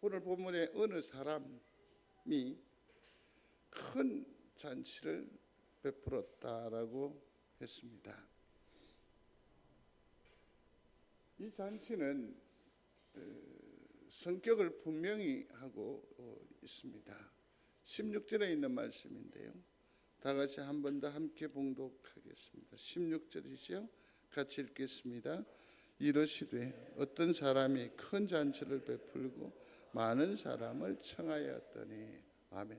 오늘 본문에 어느 사람이 큰 잔치를 베풀었다라고 했습니다. 이 잔치는 성격을 분명히 하고 있습니다. 16절에 있는 말씀인데요, 다 같이 한 번 더 함께 봉독하겠습니다. 16절이죠. 같이 읽겠습니다. 이르시되 어떤 사람이 큰 잔치를 베풀고 많은 사람을 청하였더니. 아멘.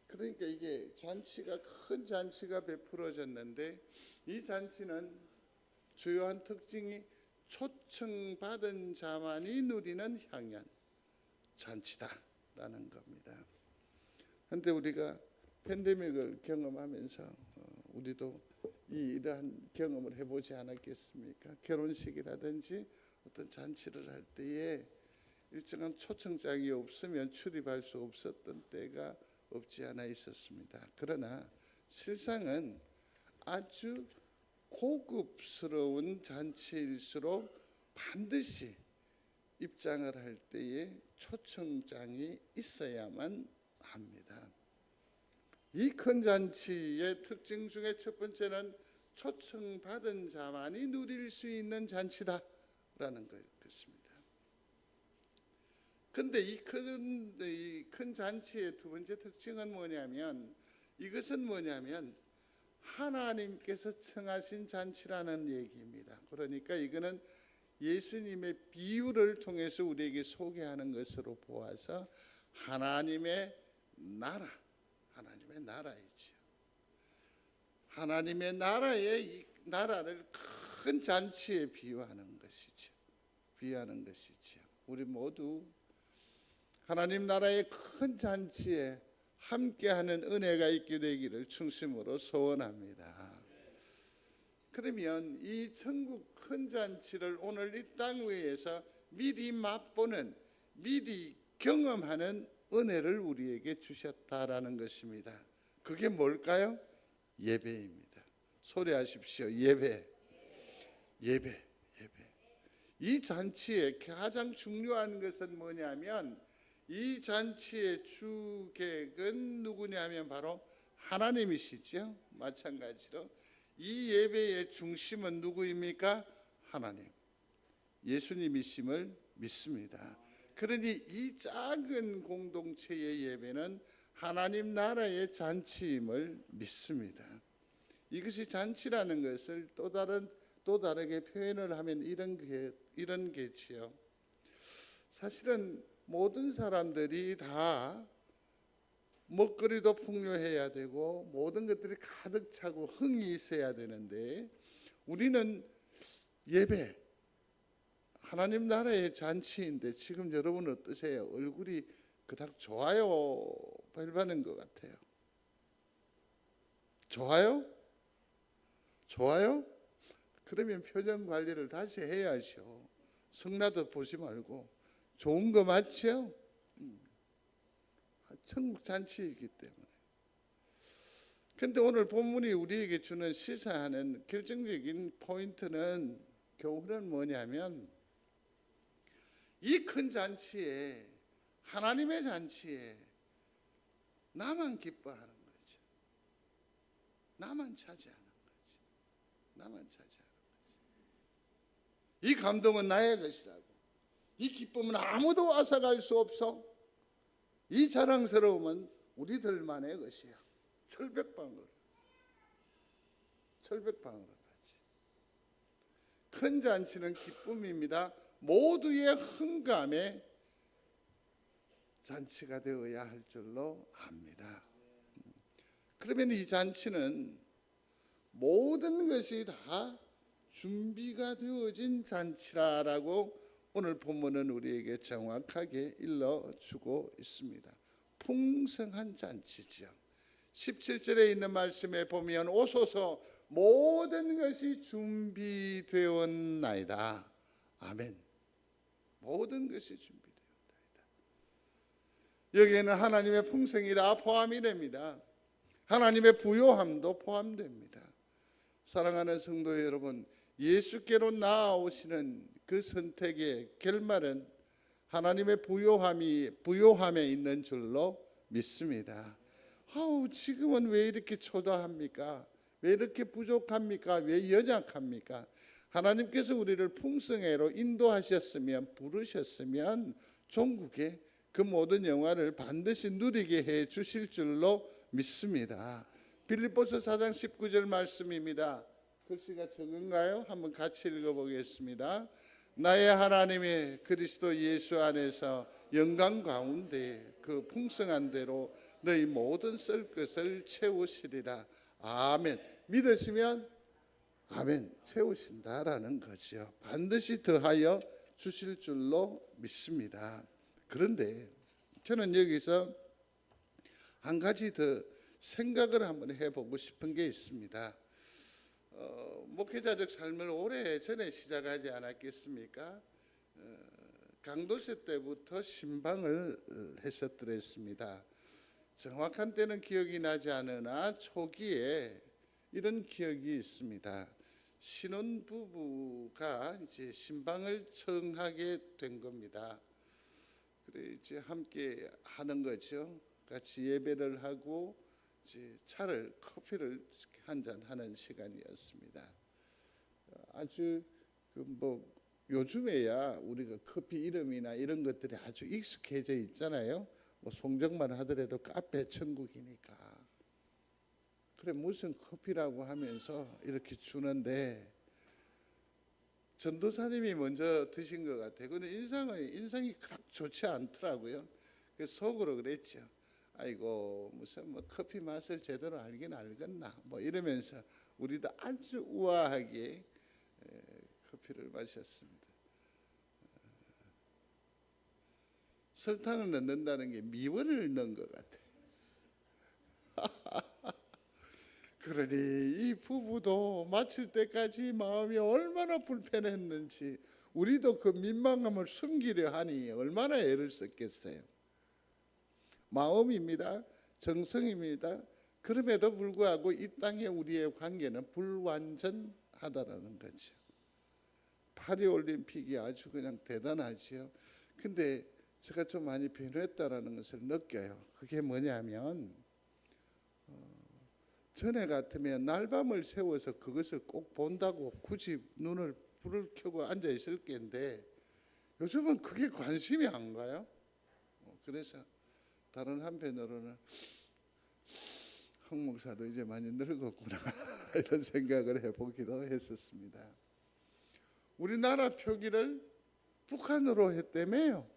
그러니까 이게 잔치가, 큰 잔치가 베풀어졌는데, 이 잔치는 주요한 특징이 초청받은 자만이 누리는 향연 잔치다라는 겁니다. 그런데 우리가 팬데믹을 경험하면서 우리도 이러한 경험을 해보지 않았겠습니까? 결혼식이라든지 어떤 잔치를 할 때에 일정한 초청장이 없으면 출입할 수 없었던 때가 없지 않아 있었습니다. 그러나 실상은 아주 고급스러운 잔치일수록 반드시 입장을 할 때에 초청장이 있어야만 합니다. 이 큰 잔치의 특징 중에 첫 번째는 초청받은 자만이 누릴 수 있는 잔치다라는 것입니다. 그런데 이 큰 잔치의 두 번째 특징은 뭐냐면, 이것은 뭐냐면 하나님께서 청하신 잔치라는 얘기입니다. 그러니까 이거는 예수님의 비유를 통해서 우리에게 소개하는 것으로 보아서 하나님의 나라이지요. 하나님의 이 나라를 큰 잔치에 비유하는 것이죠. 우리 모두 하나님 나라의 큰 잔치에 함께하는 은혜가 있게 되기를 충심으로 소원합니다. 그러면 이 천국 큰 잔치를 오늘 이 땅 위에서 미리 맛보는, 미리 경험하는 은혜를 우리에게 주셨다라는 것입니다. 그게 뭘까요? 예배입니다. 소리하십시오. 예배. 이 잔치의 가장 중요한 것은 뭐냐면, 이 잔치의 주객은 누구냐면 바로 하나님이시죠. 마찬가지로 이 예배의 중심은 누구입니까? 하나님, 예수님이심을 믿습니다. 그러니 이 작은 공동체의 예배는 하나님 나라의 잔치임을 믿습니다. 이것이 잔치라는 것을 또 다르게 표현을 하면 이런 게지요. 사실은 모든 사람들이 다 먹거리도 풍요해야 되고 모든 것들이 가득 차고 흥이 있어야 되는데, 우리는 예배, 하나님 나라의 잔치인데 지금 여러분 어떠세요? 얼굴이 그닥 좋아요 발하는 것 같아요. 좋아요? 그러면 표정 관리를 다시 해야죠. 성나듯 보지 말고. 좋은 거 맞죠? 천국 잔치이기 때문에. 그런데 오늘 본문이 우리에게 주는 시사하는 결정적인 포인트는, 교훈은 뭐냐면, 이 큰 잔치에, 하나님의 잔치에 나만 기뻐하는 거죠. 나만 차지하는 거죠. 이 감동은 나의 것이라고. 이 기쁨은 아무도 앗아갈 수 없어. 이 자랑스러움은 우리들만의 것이야. 철벽방으로 가지. 큰 잔치는 기쁨입니다. 모두의 흥감의 잔치가 되어야 할 줄로 압니다. 그러면 이 잔치는 모든 것이 다 준비가 되어진 잔치라고 오늘 본문은 우리에게 정확하게 일러주고 있습니다. 풍성한 잔치죠. 17절에 있는 말씀에 보면, 오소서 모든 것이 준비되었나이다. 아멘. 모든 것이 준비되었나이다. 여기에는 하나님의 풍성이 다 포함이 됩니다. 하나님의 부요함도 포함됩니다. 사랑하는 성도 여러분, 예수께로 나아오시는 그 선택의 결말은 하나님의 부요함에 있는 줄로 믿습니다. 지금은 왜 이렇게 초라합니까? 왜 이렇게 부족합니까? 왜 연약합니까? 하나님께서 우리를 풍성애로 인도하셨으면, 부르셨으면 종국에 그 모든 영화를 반드시 누리게 해 주실 줄로 믿습니다. 빌립보서 4장 19절 말씀입니다. 글씨가 적은가요? 한번 같이 읽어보겠습니다. 나의 하나님의 그리스도 예수 안에서 영광 가운데 그 풍성한 대로 너희 모든 쓸 것을 채우시리라. 아멘. 믿으시면 아멘, 채우신다라는 거죠. 반드시 더하여 주실 줄로 믿습니다. 그런데 저는 여기서 한 가지 더 생각을 한번 해보고 싶은 게 있습니다. 목회자적 삶을 오래전에 시작하지 않았겠습니까? 강도세 때부터 신방을 했었더랬습니다. 정확한 때는 기억이 나지 않으나 초기에 이런 기억이 있습니다. 신혼부부가 이제 신방을 청하게 된 겁니다. 그래 이제 함께 하는 거죠. 같이 예배를 하고 이제 커피를 한잔 하는 시간이었습니다. 아주 요즘에야 우리가 커피 이름이나 이런 것들이 아주 익숙해져 있잖아요. 송정만 하더라도 카페 천국이니까. 그래 무슨 커피라고 하면서 이렇게 주는데 전도사님이 먼저 드신 것 같아요. 근데 인상이 그닥 좋지 않더라고요. 그래서 속으로 그랬죠. 아이고 무슨 커피 맛을 제대로 알긴 알겠나 이러면서 우리도 아주 우아하게 커피를 마셨습니다. 설탕을 넣는다는 게 미원을 넣은 것 같아요. 그러니 이 부부도 마칠 때까지 마음이 얼마나 불편했는지 우리도 그 민망함을 숨기려 하니 얼마나 애를 썼겠어요. 마음입니다. 정성입니다. 그럼에도 불구하고 이 땅에 우리의 관계는 불완전하다라는 거죠. 파리올림픽이 아주 그냥 대단하지요. 근데 제가 좀 많이 변했다라는 것을 느껴요. 그게 뭐냐면 전에 같으면 날밤을 새워서 그것을 꼭 본다고 굳이 불을 켜고 앉아 있을 텐데 요즘은 그게 관심이 안 가요. 그래서 다른 한편으로는 황 목사도 이제 많이 늙었구나 이런 생각을 해보기도 했었습니다. 우리나라 표기를 북한으로 했다며요.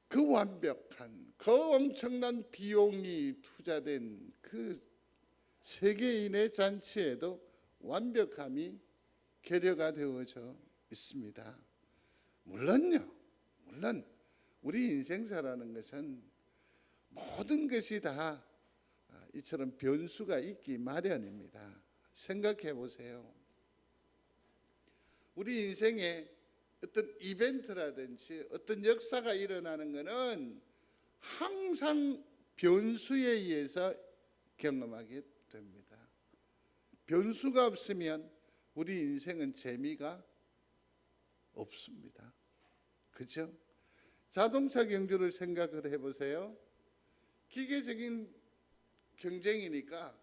그 완벽한, 그 엄청난 비용이 투자된 그 세계인의 잔치에도 완벽함이 계려가 되어져 있습니다. 물론 우리 인생사라는 것은 모든 것이 다 이처럼 변수가 있기 마련입니다. 생각해 보세요. 우리 인생에 어떤 이벤트라든지 어떤 역사가 일어나는 것은 항상 변수에 의해서 경험하게 됩니다. 변수가 없으면 우리 인생은 재미가 없습니다. 그렇죠? 자동차 경주를 생각을 해보세요. 기계적인 경쟁이니까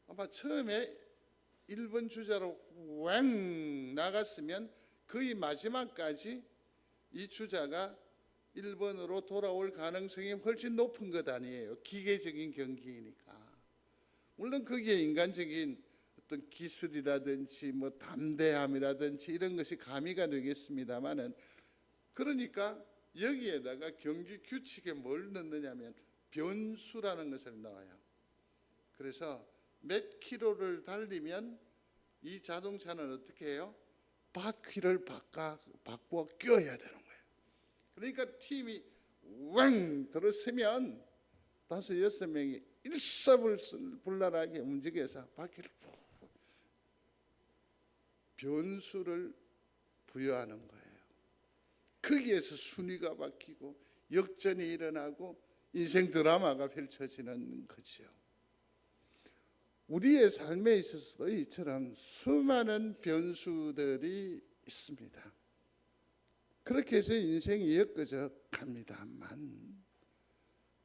아마 처음에 1번 주자로 왕 나갔으면 거의 마지막까지 이 주자가 1번으로 돌아올 가능성이 훨씬 높은 것 아니에요. 기계적인 경기이니까. 물론 거기에 인간적인 어떤 기술이라든지 담대함이라든지 이런 것이 가미가 되겠습니다만은 그러니까 여기에다가 경기 규칙에 뭘 넣느냐면 변수라는 것을 넣어요. 그래서 몇 킬로를 달리면 이 자동차는 어떻게 해요? 바퀴를 바꾸어 껴야 되는 거예요. 그러니까 팀이 왕 들어서면 5-6명이 일사불란하게 움직여서 바퀴를 변수를 부여하는 거예요. 거기에서 순위가 바뀌고 역전이 일어나고 인생 드라마가 펼쳐지는 거죠. 우리의 삶에 있어서도 이처럼 수많은 변수들이 있습니다. 그렇게 해서 인생이 엮어져 갑니다만,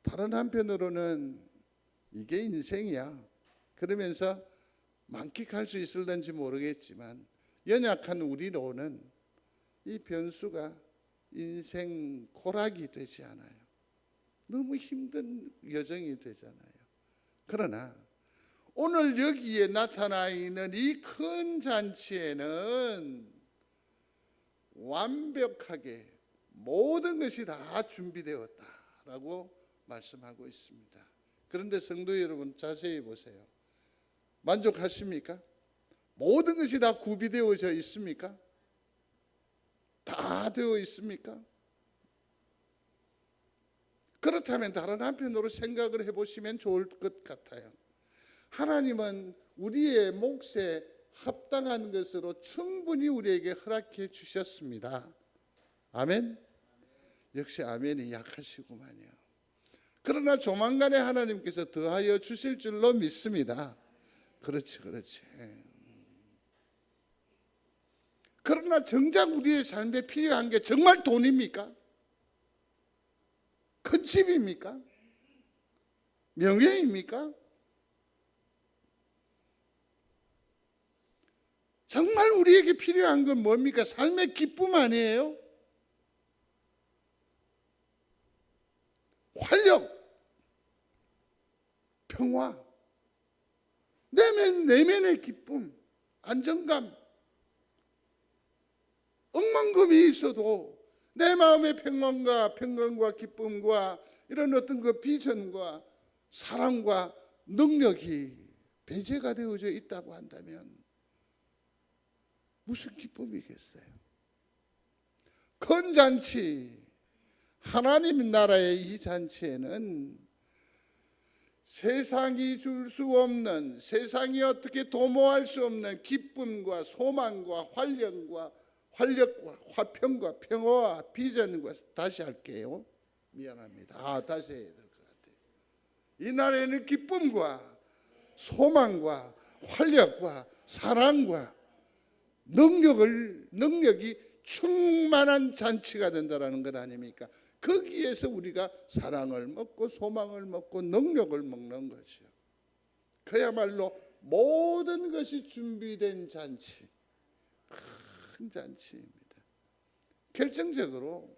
다른 한편으로는 이게 인생이야 그러면서 만끽할 수 있을는지 모르겠지만, 연약한 우리로는 이 변수가 인생 고락이 되지 않아요. 너무 힘든 여정이 되잖아요. 그러나 오늘 여기에 나타나 있는 이 큰 잔치에는 완벽하게 모든 것이 다 준비되었다라고 말씀하고 있습니다. 그런데 성도 여러분, 자세히 보세요. 만족하십니까? 모든 것이 다 구비되어져 있습니까? 다 되어 있습니까? 그렇다면 다른 한편으로 생각을 해보시면 좋을 것 같아요. 하나님은 우리의 몫에 합당한 것으로 충분히 우리에게 허락해 주셨습니다. 아멘? 역시 아멘이 약하시구만요. 그러나 조만간에 하나님께서 더하여 주실 줄로 믿습니다. 그렇지. 그러나 정작 우리의 삶에 필요한 게 정말 돈입니까? 큰 집입니까? 명예입니까? 정말 우리에게 필요한 건 뭡니까? 삶의 기쁨 아니에요? 활력, 평화, 내면의 기쁨, 안정감. 억만금이 있어도 내 마음의 평강과 기쁨과 이런 어떤 그 비전과 사랑과 능력이 배제가 되어져 있다고 한다면 무슨 기쁨이겠어요? 큰 잔치, 하나님 나라의 이 잔치에는 세상이 줄 수 없는, 세상이 어떻게 도모할 수 없는 기쁨과 소망과 활력과 화평과 평화와 비전과, 다시 할게요. 미안합니다. 다시 해야 될 것 같아요. 이 나라에는 기쁨과 소망과 활력과 사랑과 능력이 충만한 잔치가 된다는 것 아닙니까? 거기에서 우리가 사랑을 먹고 소망을 먹고 능력을 먹는 것이요. 그야말로 모든 것이 준비된 잔치, 큰 잔치입니다. 결정적으로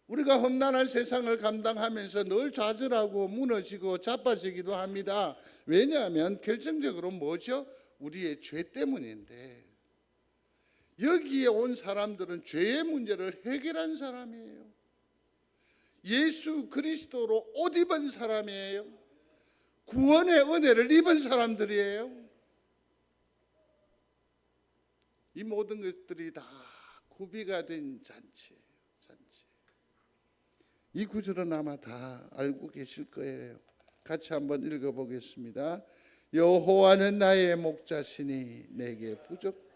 우리가 험난한 세상을 감당하면서 늘 좌절하고 무너지고 자빠지기도 합니다. 왜냐하면 결정적으로 뭐죠? 우리의 죄 때문인데, 여기에 온 사람들은 죄의 문제를 해결한 사람이에요. 예수 그리스도로 옷 입은 사람이에요. 구원의 은혜를 입은 사람들이에요. 이 모든 것들이 다 구비가 된 잔치예요. 이 구절은 아마 다 알고 계실 거예요. 같이 한번 읽어보겠습니다. 여호와는 나의 목자시니 내게 부족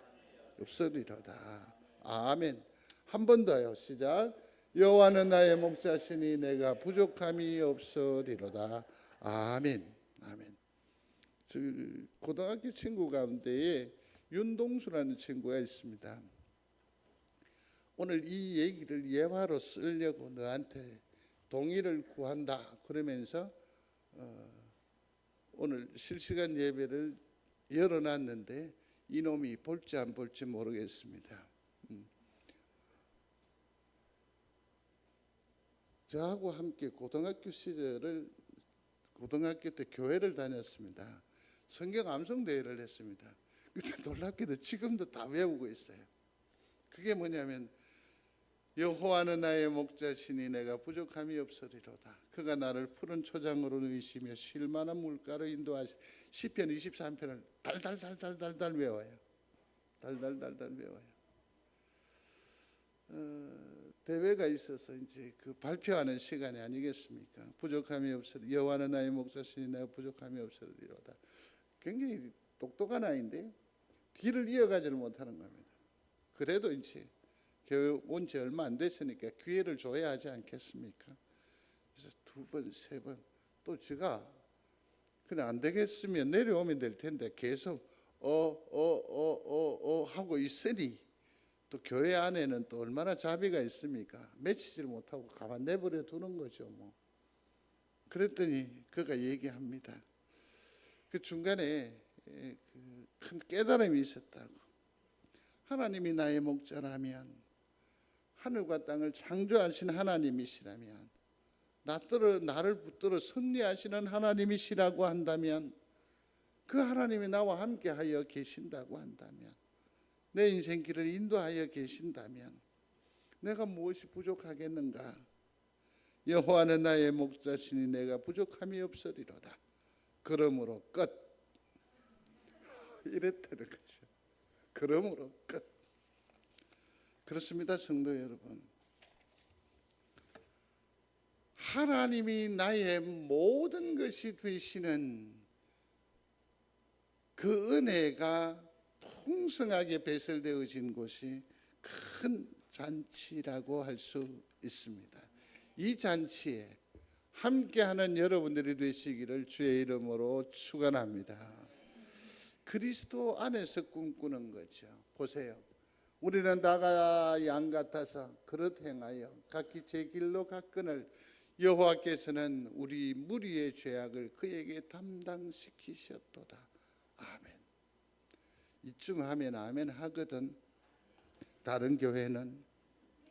없으리로다. 아멘. 한 번 더요. 시작. 여호와는 나의 목자시니 내가 부족함이 없으리로다. 아멘. 고등학교 친구 가운데에 윤동수라는 친구가 있습니다. 오늘 이 얘기를 예화로 쓰려고 너한테 동의를 구한다 그러면서 오늘 실시간 예배를 열어놨는데 이놈이 볼지 안 볼지 모르겠습니다. 저하고 함께 고등학교 때 교회를 다녔습니다. 성경 암송 대회를 했습니다. 근데 놀랍게도 지금도 다 외우고 있어요. 그게 뭐냐면, 여호와는 나의 목자시니 내가 부족함이 없으리로다. 그가 나를 푸른 초장으로 누이시며 쉴 만한 물가로 인도하시. 시편 23편을 달달달달달달 외워요. 달달달달 외워요. 대회가 있어서 이제 그 발표하는 시간이 아니겠습니까? 부족함이 없으리, 여호와는 나의 목자시니 내가 부족함이 없으리로다. 굉장히 똑똑한 아이인데 뒤를 이어가지를 못하는 겁니다. 그래도 이제 교회 온 지 얼마 안 됐으니까 기회를 줘야 하지 않겠습니까? 그래서 2번, 3번 또 제가 그냥 안 되겠으면 내려오면 될 텐데 계속 하고 있으니 또 교회 안에는 또 얼마나 자비가 있습니까? 맺히질 못하고 가만 내버려 두는 거죠. 뭐. 그랬더니 그가 얘기합니다. 그 중간에 큰 깨달음이 있었다고. 하나님이 나의 목자라면, 하늘과 땅을 창조하신 하나님이시라면, 나를 붙들어 섭리하시는 하나님이시라고 한다면, 그 하나님이 나와 함께하여 계신다고 한다면, 내 인생길을 인도하여 계신다면 내가 무엇이 부족하겠는가? 여호와는 나의 목자시니 내가 부족함이 없으리로다. 그러므로 끝. 이랬다는 거죠. 그러므로 끝. 그렇습니다, 성도 여러분. 하나님이 나의 모든 것이 되시는 그 은혜가 풍성하게 배설되어진 곳이 큰 잔치라고 할 수 있습니다. 이 잔치에 함께하는 여러분들이 되시기를 주의 이름으로 축원합니다. 그리스도 안에서 꿈꾸는 거죠. 보세요. 우리는 다가 양 같아서 그릇 행하여 각기 제 길로 갔거늘 여호와께서는 우리 무리의 죄악을 그에게 담당시키셨도다. 아멘. 이쯤 하면 아멘 하거든. 다른 교회는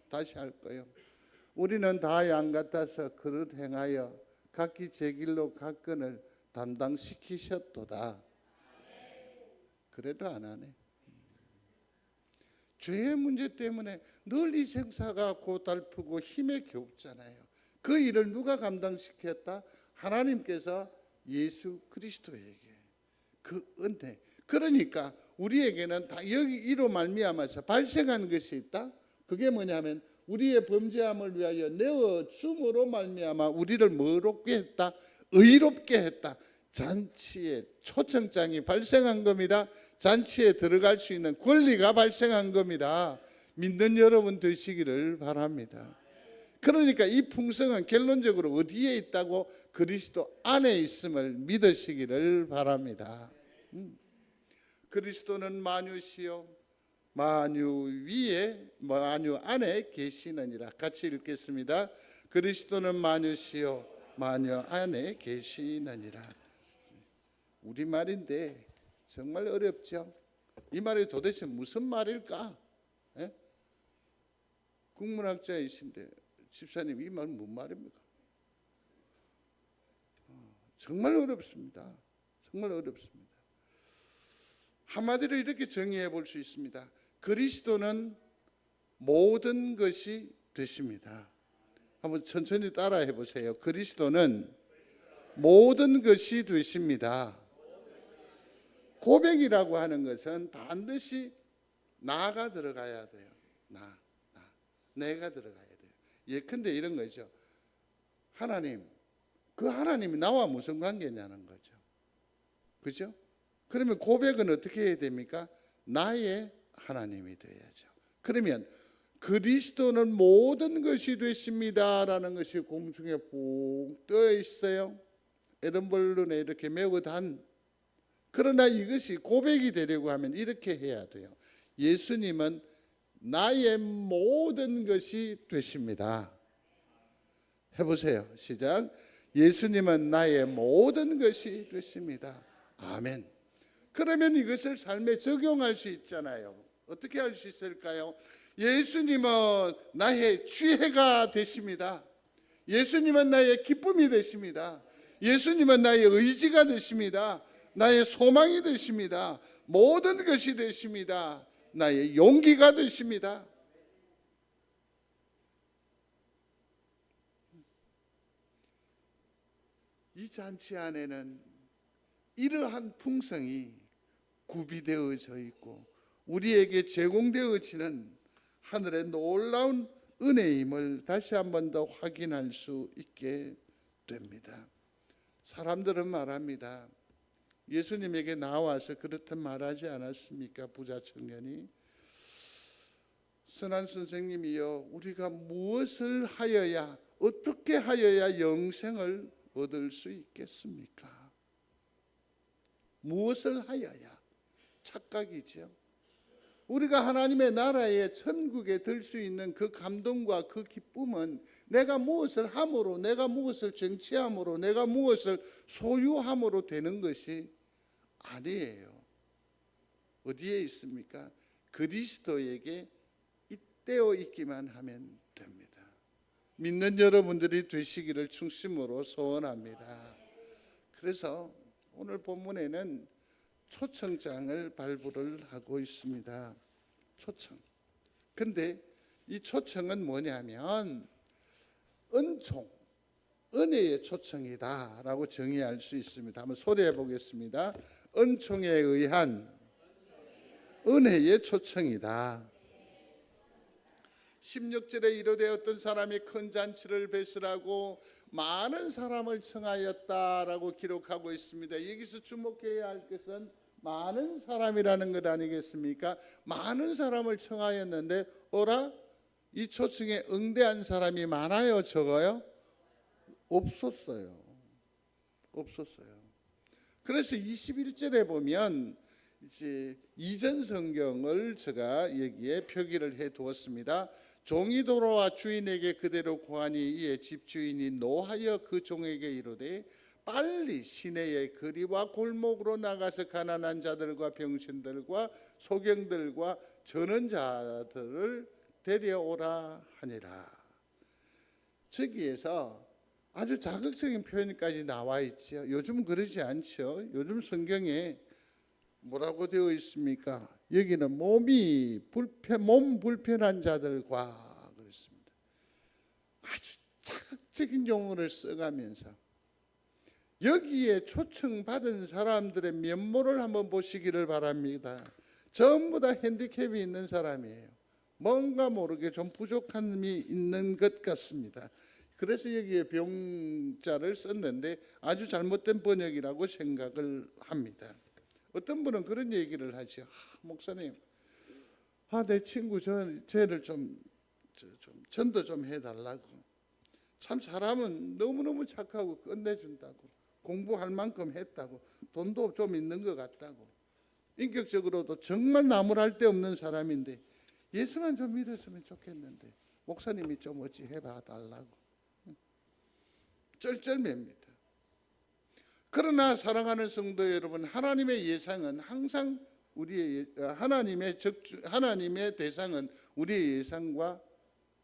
다시 할 거예요. 우리는 다 양 같아서 그릇 행하여 각기 제 길로 갔거늘 담당시키셨도다. 그래도 안 하네. 죄의 문제 때문에 늘 이 생사가 고달프고 힘에 겹잖아요. 그 일을 누가 감당시켰다? 하나님께서 예수 그리스도에게 그 은혜. 그러니까 우리에게는 다 여기 이로 말미암아서 발생한 것이 있다. 그게 뭐냐면 우리의 범죄함을 위하여 내어 줌으로 말미암아 우리를 뭐롭게 했다? 의롭게 했다. 잔치에 초청장이 발생한 겁니다. 잔치에 들어갈 수 있는 권리가 발생한 겁니다. 믿는 여러분 되시기를 바랍니다. 그러니까 이 풍성은 결론적으로 어디에 있다고? 그리스도 안에 있음을 믿으시기를 바랍니다. 그리스도는 만유시요 만유 위에 만유 안에 계시느니라. 같이 읽겠습니다. 그리스도는 만유시요 만유 안에 계시느니라. 우리말인데 정말 어렵죠. 이 말이 도대체 무슨 말일까? 예? 국문학자이신데 집사님 이 말은 무슨 말입니까? 정말 어렵습니다. 정말 어렵습니다. 한마디로 이렇게 정의해 볼 수 있습니다. 그리스도는 모든 것이 되십니다. 한번 천천히 따라해 보세요. 그리스도는 모든 것이 되십니다. 고백이라고 하는 것은 반드시 나가 들어가야 돼요. 내가 들어가야 돼요. 예컨대 이런 거죠. 하나님, 그 하나님이 나와 무슨 관계냐는 거죠. 그죠? 그러면 고백은 어떻게 해야 됩니까? 나의 하나님이 되어야죠. 그러면 그리스도는 모든 것이 되십니다라는 것이 공중에 쭉 떠 있어요. 에덴벌룬에 이렇게 매우 단. 그러나 이것이 고백이 되려고 하면 이렇게 해야 돼요. 예수님은 나의 모든 것이 되십니다. 해보세요. 시작. 예수님은 나의 모든 것이 되십니다. 아멘. 그러면 이것을 삶에 적용할 수 있잖아요. 어떻게 할 수 있을까요? 예수님은 나의 지혜가 되십니다. 예수님은 나의 기쁨이 되십니다. 예수님은 나의 의지가 되십니다. 나의 소망이 되십니다. 모든 것이 되십니다. 나의 용기가 되십니다. 이 잔치 안에는 이러한 풍성이 구비되어져 있고 우리에게 제공되어지는 하늘의 놀라운 은혜임을 다시 한 번 더 확인할 수 있게 됩니다. 사람들은 말합니다. 예수님에게 나와서 그렇듯 말하지 않았습니까? 부자 청년이. 선한 선생님이여, 우리가 무엇을 하여야, 어떻게 하여야 영생을 얻을 수 있겠습니까? 무엇을 하여야? 착각이죠. 우리가 하나님의 나라에 천국에 들 수 있는 그 감동과 그 기쁨은 내가 무엇을 함으로, 내가 무엇을 쟁취함으로, 내가 무엇을 소유함으로 되는 것이 아니에요. 어디에 있습니까? 그리스도에게 잇대어 있기만 하면 됩니다. 믿는 여러분들이 되시기를 중심으로 소원합니다. 그래서 오늘 본문에는 초청장을 발부를 하고 있습니다. 초청. 근데 이 초청은 뭐냐면 은총, 은혜의 초청이다라고 정의할 수 있습니다. 한번 소리해 보겠습니다. 은총에 의한 은혜의 초청이다. 16절에 이르되 어떤 사람이 큰 잔치를 베풀라고 많은 사람을 청하였다라고 기록하고 있습니다. 여기서 주목해야 할 것은 많은 사람이라는 것 아니겠습니까? 많은 사람을 청하였는데 어라? 이 초청에 응대한 사람이 많아요? 적어요? 없었어요. 그래서 21절에 보면 이제 이전 성경을 제가 여기에 표기를 해 두었습니다. 종이 돌아와 주인에게 그대로 고하니 이에 집주인이 노하여 그 종에게 이르되 빨리 시내의 거리와 골목으로 나가서 가난한 자들과 병신들과 소경들과 저는 자들을 데려오라 하니라. 저기에서 아주 자극적인 표현까지 나와 있죠. 요즘 그러지 않죠. 요즘 성경에 뭐라고 되어 있습니까? 여기는 몸 불편한 자들과 그랬습니다. 아주 자극적인 용어를 써가면서 여기에 초청받은 사람들의 면모를 한번 보시기를 바랍니다. 전부 다 핸디캡이 있는 사람이에요. 뭔가 모르게 좀 부족함이 있는 것 같습니다. 그래서 여기에 병자를 썼는데 아주 잘못된 번역이라고 생각을 합니다. 어떤 분은 그런 얘기를 하죠. 목사님, 내 친구 쟤를 좀 전도 좀 해달라고. 참 사람은 너무너무 착하고 끝내준다고. 공부할 만큼 했다고. 돈도 좀 있는 것 같다고. 인격적으로도 정말 나무랄 데 없는 사람인데 예수만 좀 믿었으면 좋겠는데 목사님이 좀 어찌 해봐 달라고. 쩔쩔맵니다. 그러나 사랑하는 성도 여러분, 하나님의 예상은 항상 하나님의 대상은 우리의 예상과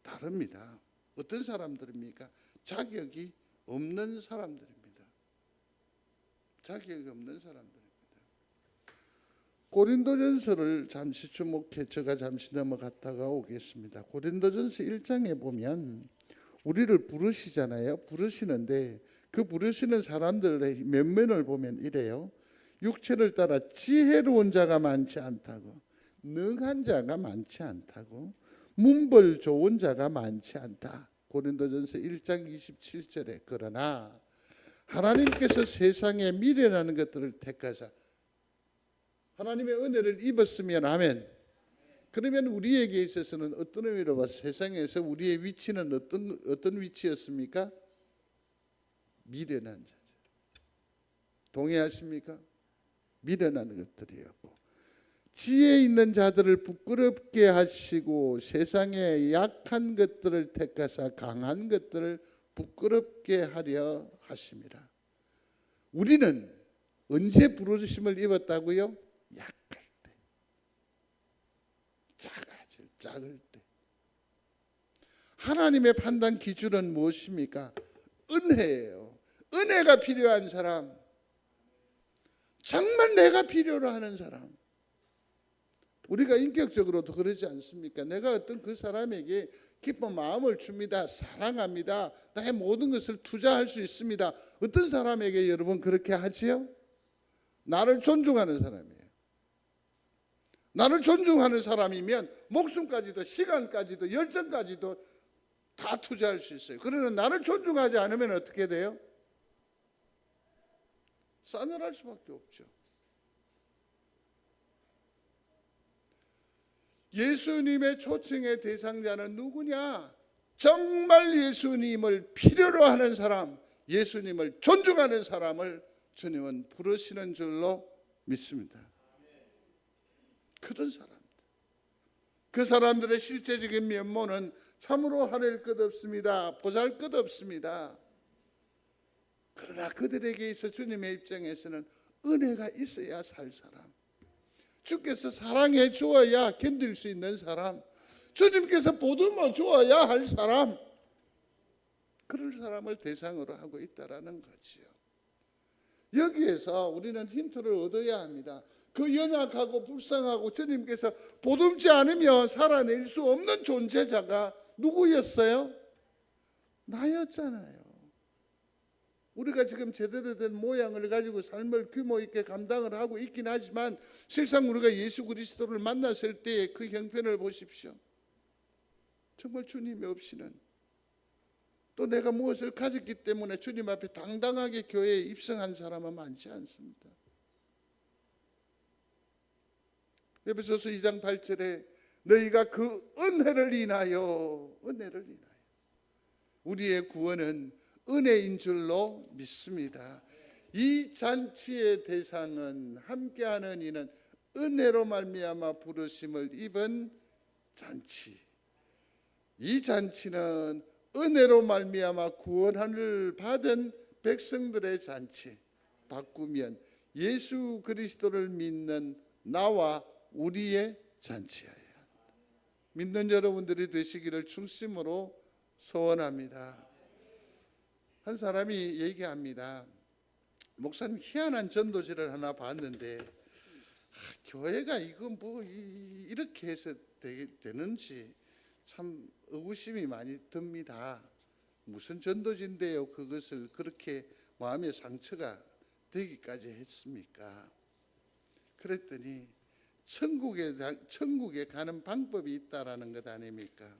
다릅니다. 어떤 사람들입니까? 자격이 없는 사람들입니다. 자격이 없는 사람들입니다. 고린도전서를 잠시 주목해 제가 잠시 넘어갔다가 오겠습니다. 고린도전서 1장에 보면 우리를 부르시잖아요. 부르시는데 그 부르시는 사람들의 면면을 보면 이래요. 육체를 따라 지혜로운 자가 많지 않다고, 능한 자가 많지 않다고, 문벌 좋은 자가 많지 않다. 고린도전서 1장 27절에 그러나 하나님께서 세상에 미련한 것들을 택하사 하나님의 은혜를 입었으면 아멘. 그러면 우리에게 있어서는 어떤 의미로 봐서 세상에서 우리의 위치는 어떤 위치였습니까? 미련한 자죠. 동의하십니까? 미련한 것들이었고 지혜 있는 자들을 부끄럽게 하시고 세상에 약한 것들을 택하사 강한 것들을 부끄럽게 하려 하심이라. 우리는 언제 부르심을 입었다고요? 약할 때, 작을 때. 하나님의 판단 기준은 무엇입니까? 은혜예요. 은혜가 필요한 사람, 정말 내가 필요로 하는 사람. 우리가 인격적으로도 그러지 않습니까? 내가 어떤 그 사람에게 기쁜 마음을 줍니다. 사랑합니다. 나의 모든 것을 투자할 수 있습니다. 어떤 사람에게 여러분 그렇게 하지요? 나를 존중하는 사람이에요. 나를 존중하는 사람이면 목숨까지도 시간까지도 열정까지도 다 투자할 수 있어요. 그러나 나를 존중하지 않으면 어떻게 돼요? 싸늘할 수밖에 없죠. 예수님의 초청의 대상자는 누구냐? 정말 예수님을 필요로 하는 사람, 예수님을 존중하는 사람을 주님은 부르시는 줄로 믿습니다. 그런 사람들. 그 사람들의 실제적인 면모는 참으로 하늘 것 없습니다. 보잘 것 없습니다. 그러나 그들에게 있어 주님의 입장에서는 은혜가 있어야 살 사람, 주께서 사랑해 주어야 견딜 수 있는 사람, 주님께서 보듬어 주어야 할 사람, 그럴 사람을 대상으로 하고 있다라는 거지요. 여기에서 우리는 힌트를 얻어야 합니다. 그 연약하고 불쌍하고 주님께서 보듬지 않으면 살아낼 수 없는 존재자가 누구였어요? 나였잖아요. 우리가 지금 제대로 된 모양을 가지고 삶을 규모 있게 감당을 하고 있긴 하지만 실상 우리가 예수 그리스도를 만났을 때의 그 형편을 보십시오. 정말 주님이 없이는, 또 내가 무엇을 가졌기 때문에 주님 앞에 당당하게 교회에 입성한 사람은 많지 않습니다. 에베소서 2장 8절에 너희가 그 은혜를 인하여 우리의 구원은 은혜인 줄로 믿습니다. 이 잔치의 대상은 함께하는 이는 은혜로 말미암아 부르심을 입은 잔치. 이 잔치는 은혜로 말미암아 구원을 받은 백성들의 잔치. 바꾸면 예수 그리스도를 믿는 나와 우리의 잔치예요. 믿는 여러분들이 되시기를 충심으로 소원합니다. 한 사람이 얘기합니다. 목사님, 희한한 전도지를 하나 봤는데 교회가 이거 뭐 이렇게 해서 되는지 참 의구심이 많이 듭니다. 무슨 전도지인데요, 그것을 그렇게 마음의 상처가 되기까지 했습니까? 그랬더니 천국에 가는 방법이 있다라는 것 아닙니까?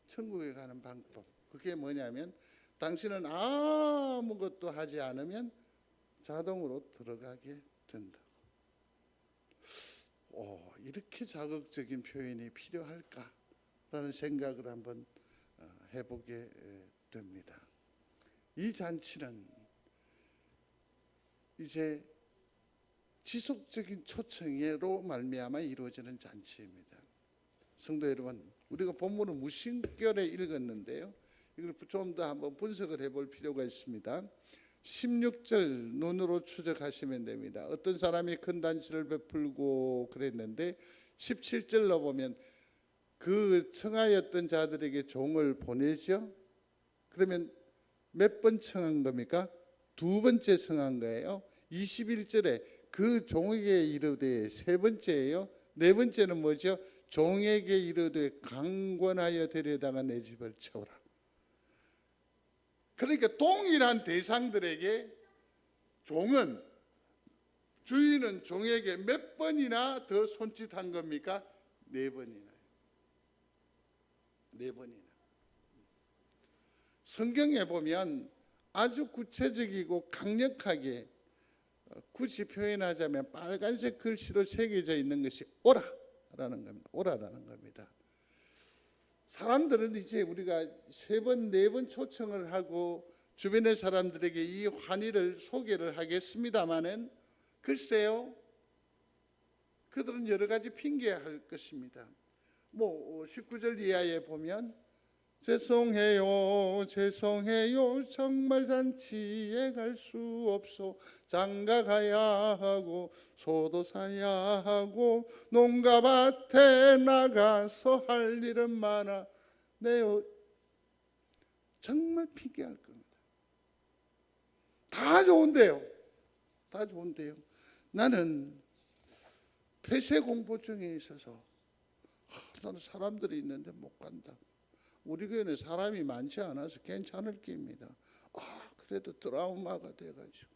천국에 가는 방법. 그게 뭐냐면 당신은 아무것도 하지 않으면 자동으로 들어가게 된다고. 이렇게 자극적인 표현이 필요할까라는 생각을 한번 해보게 됩니다. 이 잔치는 이제 지속적인 초청으로 말미암아 이루어지는 잔치입니다. 성도 여러분, 우리가 본문을 무심결에 읽었는데요, 이걸 좀 더 한번 분석을 해볼 필요가 있습니다. 16절 눈으로 추적하시면 됩니다. 어떤 사람이 큰 잔치를 베풀고 그랬는데 17절로 보면 그 청하였던 자들에게 종을 보내죠. 그러면 몇 번 청한 겁니까? 두 번째 청한 거예요. 21절에 그 종에게 이르되, 세 번째예요. 네 번째는 뭐죠? 종에게 이르되 강권하여 데려다가 내 집을 채우라. 그러니까 동일한 대상들에게 주인은 종에게 몇 번이나 더 손짓한 겁니까? 네 번이나. 성경에 보면 아주 구체적이고 강력하게, 굳이 표현하자면 빨간색 글씨로 새겨져 있는 것이 오라라는 겁니다. 오라라는 겁니다. 사람들은 이제 우리가 세 번, 네 번 초청을 하고 주변의 사람들에게 이 환희를 소개를 하겠습니다마는 글쎄요, 그들은 여러 가지 핑계할 것입니다. 19절 이하에 보면 죄송해요 정말 잔치에 갈 수 없어 장가 가야 하고 소도 사야 하고 농가밭에 나가서 할 일은 많아 정말 핑계할 겁니다. 다 좋은데요. 나는 폐쇄 공포증에 있어서 나는 사람들이 있는데 못 간다. 우리 교회는 사람이 많지 않아서 괜찮을 겁니다. 그래도 트라우마가 돼가지고.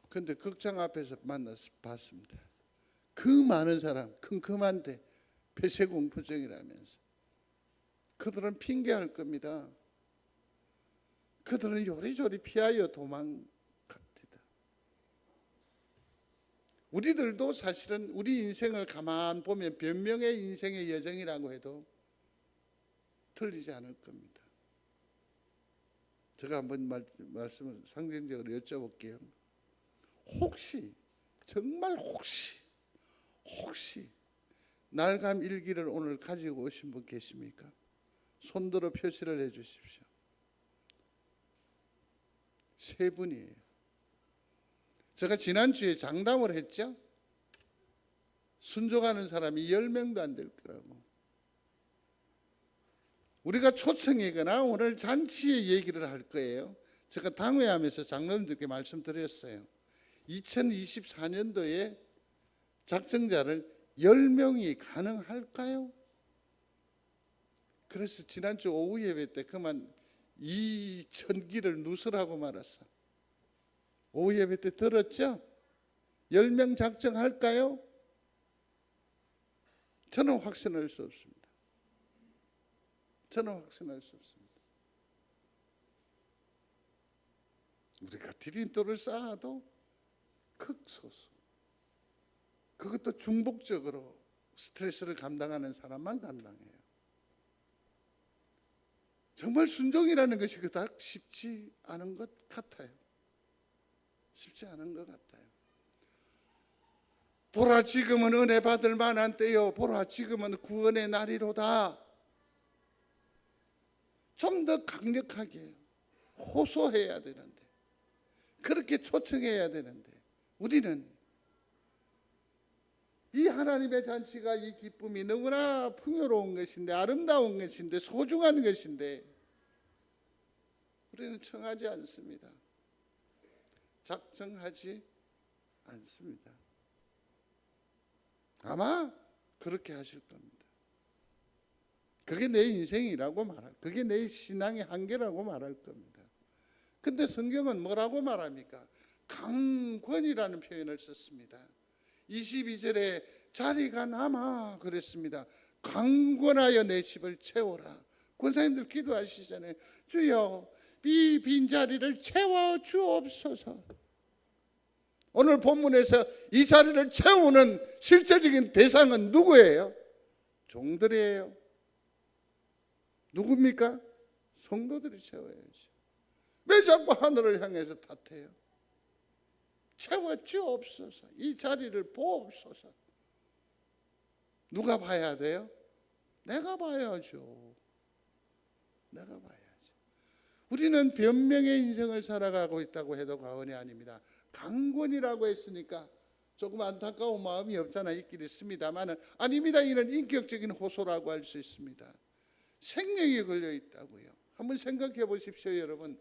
근데 극장 앞에서 만나서 봤습니다. 그 많은 사람, 큼큼한데 폐쇄공포증이라면서. 그들은 핑계할 겁니다. 그들은 요리조리 피하여 도망갑니다. 우리들도 사실은 우리 인생을 가만 보면 변명의 인생의 여정이라고 해도 틀리지 않을 겁니다. 제가 한번 말씀을 상징적으로 여쭤볼게요. 혹시 정말 혹시 날감 일기를 오늘 가지고 오신 분 계십니까? 손들어 표시를 해 주십시오. 3분이에요. 제가 지난주에 장담을 했죠. 순종하는 사람이 10명도 안 될 거라고. 우리가 초청이거나 오늘 잔치의 얘기를 할 거예요. 제가 당회하면서 장로님들께 말씀드렸어요. 2024년도에 작정자를 10명이 가능할까요? 그래서 지난주 오후 예배 때 그만 2,000기를 누설하고 말았어. 오후 예배 때 들었죠? 10명 작정할까요? 저는 확신할 수 없습니다. 저는 확신할 수 없습니다. 우리가 디딤돌을 쌓아도 극소수, 그것도 중복적으로 스트레스를 감당하는 사람만 감당해요. 정말 순종이라는 것이 그닥 쉽지 않은 것 같아요. 쉽지 않은 것 같아요. 보라, 지금은 은혜 받을 만한 때요. 보라, 지금은 구원의 날이로다. 좀 더 강력하게 호소해야 되는데, 그렇게 초청해야 되는데, 우리는 이 하나님의 잔치가, 이 기쁨이 너무나 풍요로운 것인데, 아름다운 것인데, 소중한 것인데 우리는 청하지 않습니다. 작정하지 않습니다. 아마 그렇게 하실 겁니다. 그게 내 인생이라고 말할, 그게 내 신앙의 한계라고 말할 겁니다. 근데 성경은 뭐라고 말합니까? 강권이라는 표현을 썼습니다. 22절에 자리가 남아 그랬습니다. 강권하여 내 집을 채워라. 권사님들 기도하시잖아요. 주여, 이 빈자리를 채워 주옵소서. 오늘 본문에서 이 자리를 채우는 실제적인 대상은 누구예요? 종들이에요. 누굽니까? 성도들이 채워야죠. 왜 자꾸 하늘을 향해서 탓해요? 채워 주옵소서. 이 자리를 보옵소서. 누가 봐야 돼요? 내가 봐야죠. 내가 봐야죠. 우리는 변명의 인생을 살아가고 있다고 해도 과언이 아닙니다. 강권이라고 했으니까 조금 안타까운 마음이 없잖아 있긴 있습니다만, 아닙니다. 이는 인격적인 호소라고 할 수 있습니다. 생명이 걸려 있다고요. 한번 생각해 보십시오, 여러분.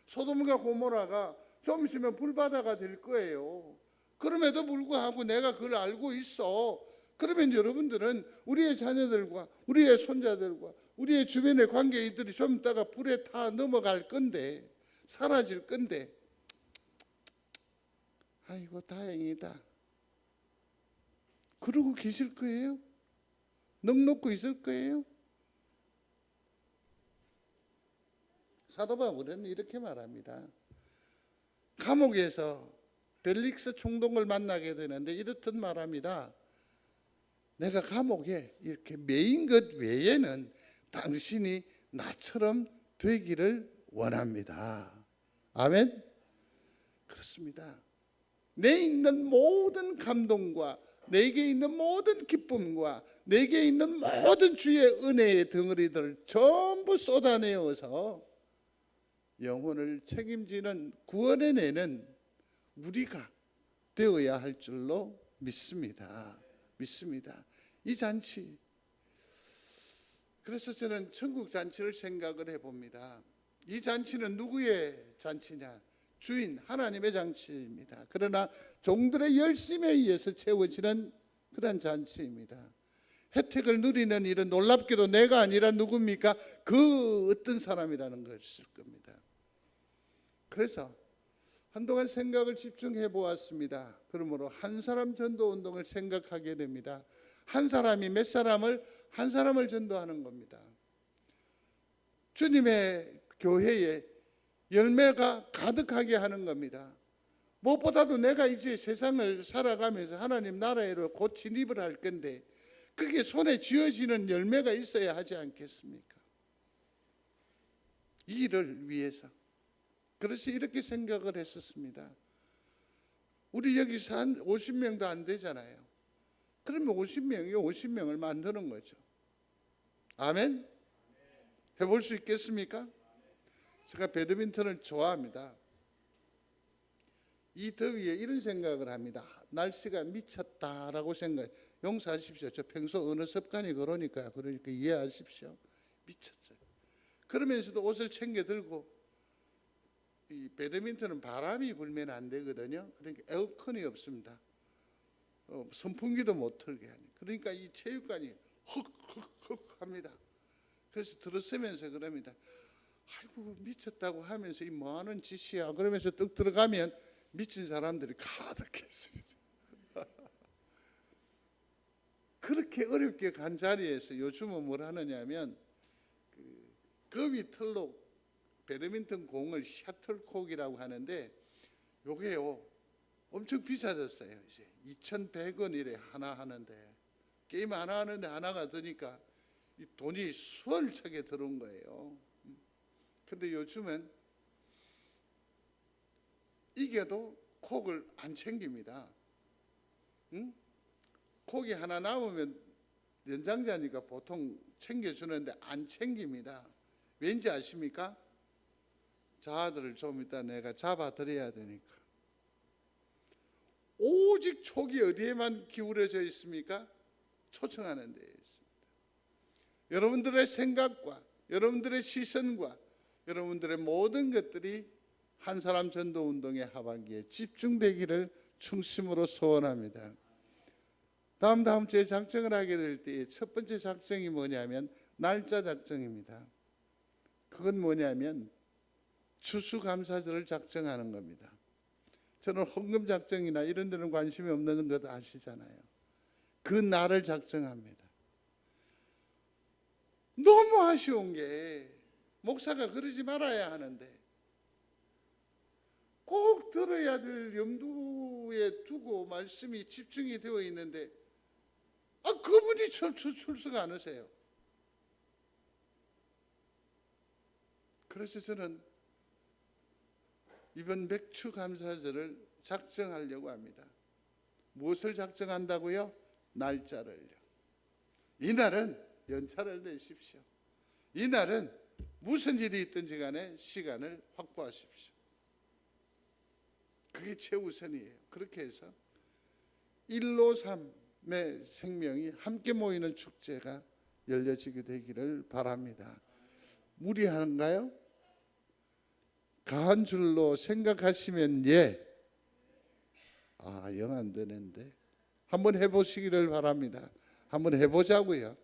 소돔과 고모라가 좀 있으면 불바다가 될 거예요. 그럼에도 불구하고 내가 그걸 알고 있어. 그러면 여러분들은 우리의 자녀들과 우리의 손자들과 우리의 주변의 관계인들이 좀 있다가 불에 타 넘어갈 건데, 사라질 건데, 아이고 다행이다 그러고 계실 거예요? 넋놓고 있을 거예요? 사도 바울은 이렇게 말합니다. 감옥에서 벨릭스 총독을 만나게 되는데 이렇듯 말합니다. 내가 감옥에 이렇게 매인 것 외에는 당신이 나처럼 되기를 원합니다. 아멘? 그렇습니다. 내 있는 모든 감동과 내게 있는 모든 기쁨과 내게 있는 모든 주의 은혜의 덩어리들을 전부 쏟아내어서 영혼을 책임지는, 구원해내는 우리가 되어야 할 줄로 믿습니다. 믿습니다. 이 잔치, 그래서 저는 천국 잔치를 생각을 해봅니다. 이 잔치는 누구의 잔치냐? 주인 하나님의 잔치입니다. 그러나 종들의 열심에 의해서 채워지는 그런 잔치입니다. 혜택을 누리는 일은 놀랍게도 내가 아니라 누굽니까? 그 어떤 사람이라는 것일 겁니다. 그래서 한동안 생각을 집중해 보았습니다. 그러므로 한 사람 전도 운동을 생각하게 됩니다. 한 사람이 몇 사람을, 한 사람을 전도하는 겁니다. 주님의 교회에 열매가 가득하게 하는 겁니다. 무엇보다도 내가 이제 세상을 살아가면서 하나님 나라로 곧 진입을 할 건데, 그게 손에 쥐어지는 열매가 있어야 하지 않겠습니까? 이 일을 위해서. 그래서 이렇게 생각을 했었습니다. 우리 여기서 한 50명도 안 되잖아요. 그러면 50명이 50명을 만드는 거죠. 아멘? 해볼 수 있겠습니까? 제가 배드민턴을 좋아합니다. 이 더위에 이런 생각을 합니다. 날씨가 미쳤다라고 생각해. 용서하십시오. 저 평소 어느 습관이 그러니까 이해하십시오. 미쳤어요. 그러면서도 옷을 챙겨 들고, 이 배드민턴은 바람이 불면 안 되거든요. 그러니까 에어컨이 없습니다. 선풍기도 못 틀게 하니. 그러니까 이 체육관이 헉헉헉 합니다. 그래서 들어서면서 그럽니다. 아이고 미쳤다고 하면서 이 뭐하는 짓이야. 그러면서 뚝 들어가면 미친 사람들이 가득했습니다. 그렇게 어렵게 간 자리에서 요즘은 뭘 하느냐면 거위 털로 배드민턴 공을 셔틀콕이라고 하는데, 요게요 엄청 비싸졌어요. 이제 2,100원 이래 하나 하는데, 게임 하나 하는데 하나가 드니까 이 돈이 수월차게 들어온 거예요. 근데 요즘은 이게도 콕을 안 챙깁니다. 응? 콕이 하나 남으면 연장자니까 보통 챙겨주는데 안 챙깁니다. 왠지 아십니까? 자아들을 좀 이따 내가 잡아드려야 되니까. 오직 촉이 어디에만 기울어져 있습니까? 초청하는 데에 있습니다. 여러분들의 생각과 여러분들의 시선과 여러분들의 모든 것들이 한 사람 전도 운동의 하반기에 집중되기를 중심으로 소원합니다. 다음 주에 작정을 하게 될 때 첫 번째 작정이 뭐냐면 날짜 작정입니다. 그건 뭐냐면 추수감사절을 작정하는 겁니다. 저는 헌금 작정이나 이런 데는 관심이 없는 것 아시잖아요. 그 날을 작정합니다. 너무 아쉬운 게 목사가 그러지 말아야 하는데 꼭 들어야 될 염두에 두고 말씀이 집중이 되어 있는데 그분이 출석 안 하세요. 그래서 저는 이번 맥주 감사절을 작정하려고 합니다. 무엇을 작정한다고요? 날짜를요. 이날은 연차를 내십시오. 이날은 무슨 일이 있든지 간에 시간을 확보하십시오. 그게 최우선이에요. 그렇게 해서 1로 3의 생명이 함께 모이는 축제가 열려지게 되기를 바랍니다. 무리한가요? 가한 줄로 생각하시면 예. 영 안 되는데. 한번 해보시기를 바랍니다. 한번 해보자고요.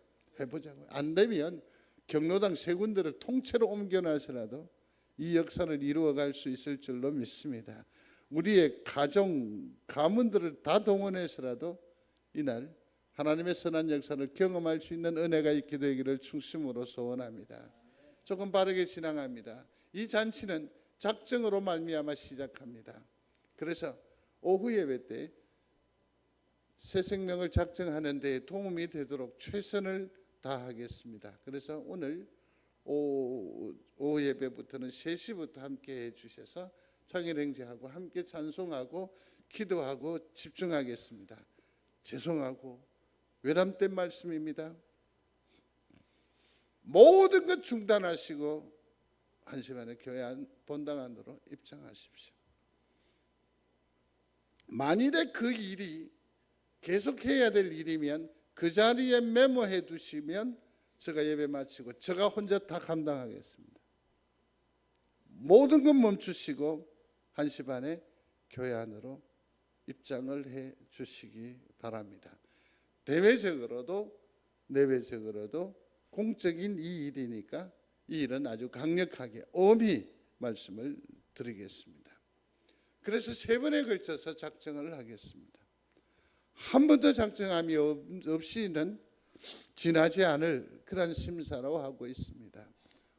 안 되면 경로당 세 군데를 통째로 옮겨놔서라도 이 역사를 이루어갈 수 있을 줄로 믿습니다. 우리의 가정, 가문들을 다 동원해서라도 이날 하나님의 선한 역사를 경험할 수 있는 은혜가 있게 되기를 중심으로 소원합니다. 조금 빠르게 진행합니다. 이 잔치는 작정으로 말미암아 시작합니다. 그래서 오후 예배 때 새 생명을 작정하는 데 도움이 되도록 최선을 다하겠습니다. 그래서 오늘 오후 예배부터는 3시부터 함께 해주셔서 청일행제하고 함께 찬송하고 기도하고 집중하겠습니다. 죄송하고 외람된 말씀입니다. 모든 것 중단하시고 1시 반에 교회 본당 안으로 입장하십시오. 만일에 그 일이 계속해야 될 일이면 그 자리에 메모해 두시면 제가 예배 마치고 제가 혼자 다 감당하겠습니다. 모든 것 멈추시고 1시 반에 교회 안으로 입장을 해 주시기 바랍니다. 대외적으로도 내외적으로도 공적인 이 일이니까 이 일은 아주 강력하게 엄히 말씀을 드리겠습니다. 그래서 3번에 걸쳐서 작정을 하겠습니다. 한 번도 작정함이 없이는 지나지 않을 그런 심사로 하고 있습니다.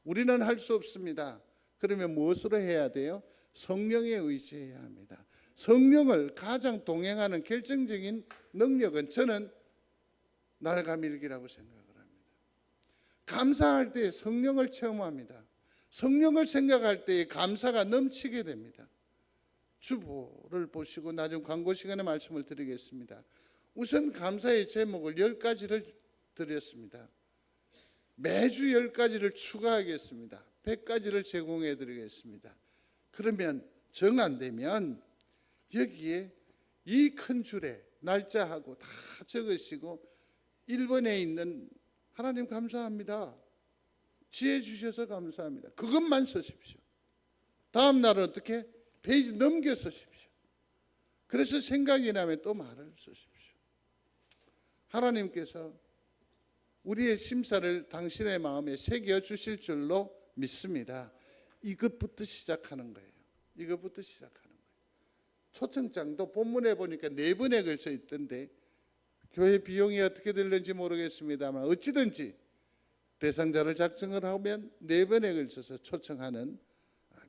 우리는 할 수 없습니다. 그러면 무엇으로 해야 돼요? 성령에 의지해야 합니다. 성령을 가장 동행하는 결정적인 능력은 저는 날감일기라고 생각을 합니다. 감사할 때 성령을 체험합니다. 성령을 생각할 때 감사가 넘치게 됩니다. 주보를 보시고 나중 광고 시간에 말씀을 드리겠습니다. 우선 감사의 제목을 10가지를 드렸습니다. 매주 10가지를 추가하겠습니다. 100가지를 제공해 드리겠습니다. 그러면 정 안 되면 여기에 이 큰 줄에 날짜하고 다 적으시고 1번에 있는 하나님 감사합니다. 지혜 주셔서 감사합니다. 그것만 쓰십시오. 다음 날은 어떻게? 페이지 넘겨 쓰십시오. 그래서 생각이 나면 또 말을 쓰십시오. 하나님께서 우리의 심사를 당신의 마음에 새겨 주실 줄로 믿습니다. 이것부터 시작하는 거예요. 이것부터 시작하는 거예요. 초청장도 본문에 보니까 4번에 걸쳐 있던데 교회 비용이 어떻게 될는지 모르겠습니다만 어찌든지 대상자를 작성을 하면 4번에 걸쳐서 초청하는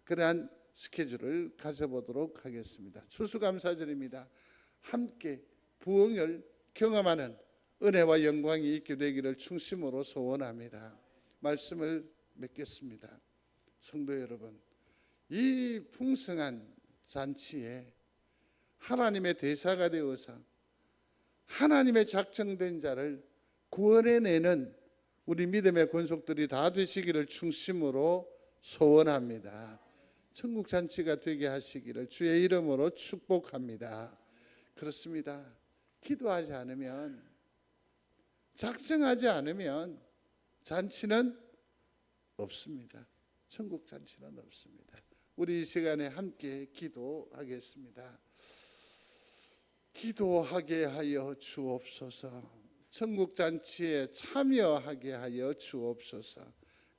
그러한 스케줄을 가져보도록 하겠습니다. 추수감사절입니다. 함께 부흥을 경험하는 은혜와 영광이 있게 되기를 충심으로 소원합니다. 말씀을 맺겠습니다. 성도 여러분, 이 풍성한 잔치에 하나님의 대사가 되어서 하나님의 작정된 자를 구원해내는 우리 믿음의 권속들이 다 되시기를 충심으로 소원합니다. 천국 잔치가 되게 하시기를 주의 이름으로 축복합니다. 그렇습니다. 기도하지 않으면, 작정하지 않으면 잔치는 없습니다. 천국 잔치는 없습니다. 우리 이 시간에 함께 기도하겠습니다. 기도하게 하여 주옵소서. 천국 잔치에 참여하게 하여 주옵소서.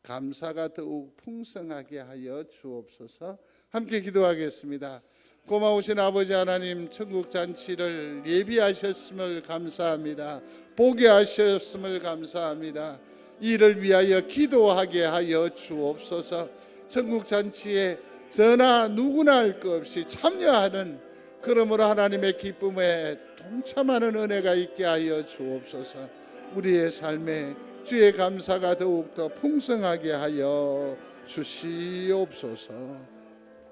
감사가 더욱 풍성하게 하여 주옵소서. 함께 기도하겠습니다. 고마우신 아버지 하나님, 천국 잔치를 예비하셨음을 감사합니다. 보게 하셨음을 감사합니다. 이를 위하여 기도하게 하여 주옵소서. 천국 잔치에 저나 누구나 할 것 없이 참여하는, 그러므로 하나님의 기쁨에 동참하는 은혜가 있게 하여 주옵소서. 우리의 삶에 주의 감사가 더욱더 풍성하게 하여 주시옵소서.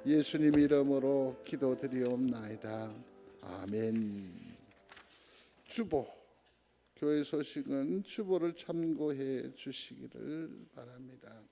예수님 이름으로 기도드리옵나이다. 아멘. 주보, 교회 소식은 주보를 참고해 주시기를 바랍니다.